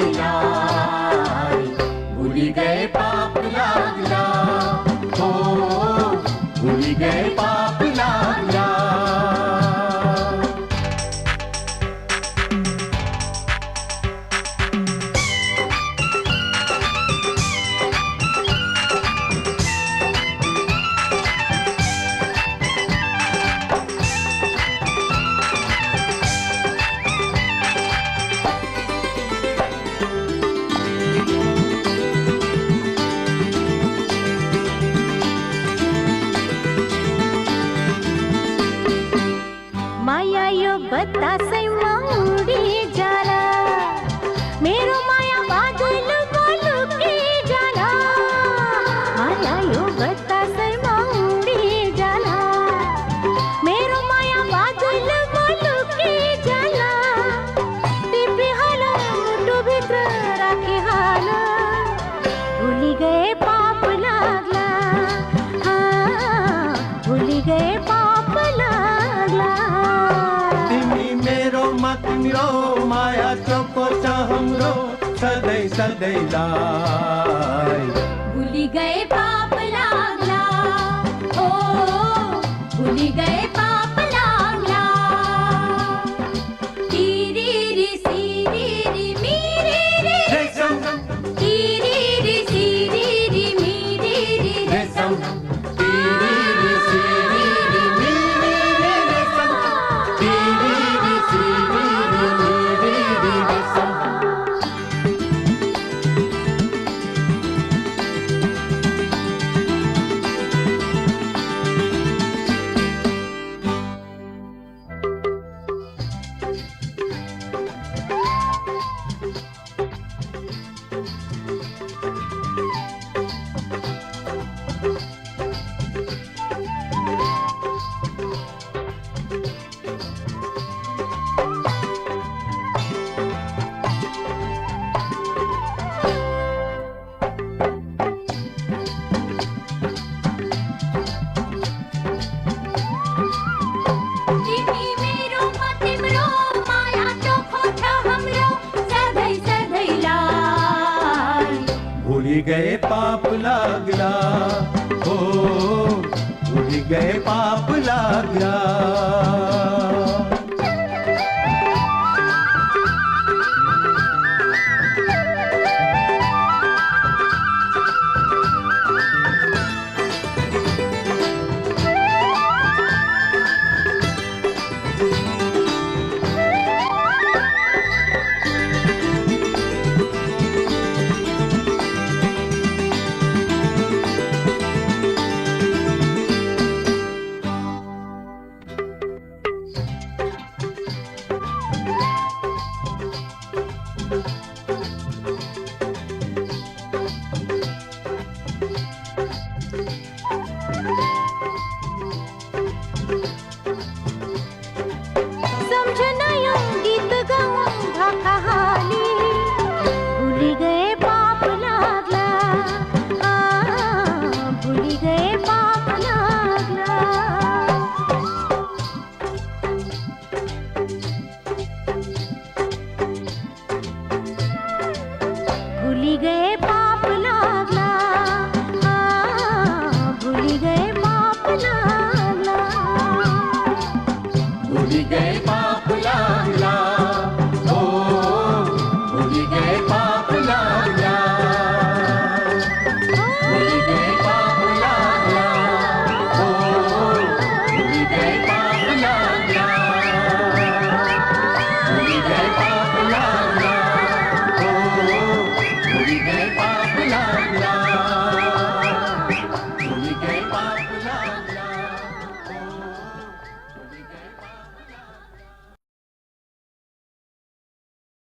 सदैलाय भुली गए पाप लागला हो भुली गए पाप लागला माया यो बतासे मौड़ी जाला मेरो माया बादल बोलू के जाला माया यो बतासे मौड़ी जाला मेरो माया बादल बोलू के जाला टिपी हाला मुटु भित्र राखी हाला भूली गए पाप लागला हाँ भूली गए पाप लागला तिम्रो माया चोको छ हाम्रो सधैँ सधैँलाई भूली गए पाप लागला ओ भूली गए पाप लागला तिरीरी सिरीरी मिरीरी रेशम तिरीरी सिरीरी मिरीरी रेशम तिरीरी सिरीरी मिरीरी रेशम तिरीरी सिरीरी मिरीरी रेशम तिमी मेरो म तिम्रो माया चोखो छ हाम्रो सधैँ सधैँलाई भूली गए पाप लागला हो भूली गए पाप लागला सम्झना यो गीत गाऊं भाका हाली भूली गए पाप लागला भूली गए पाप लागला भूली गए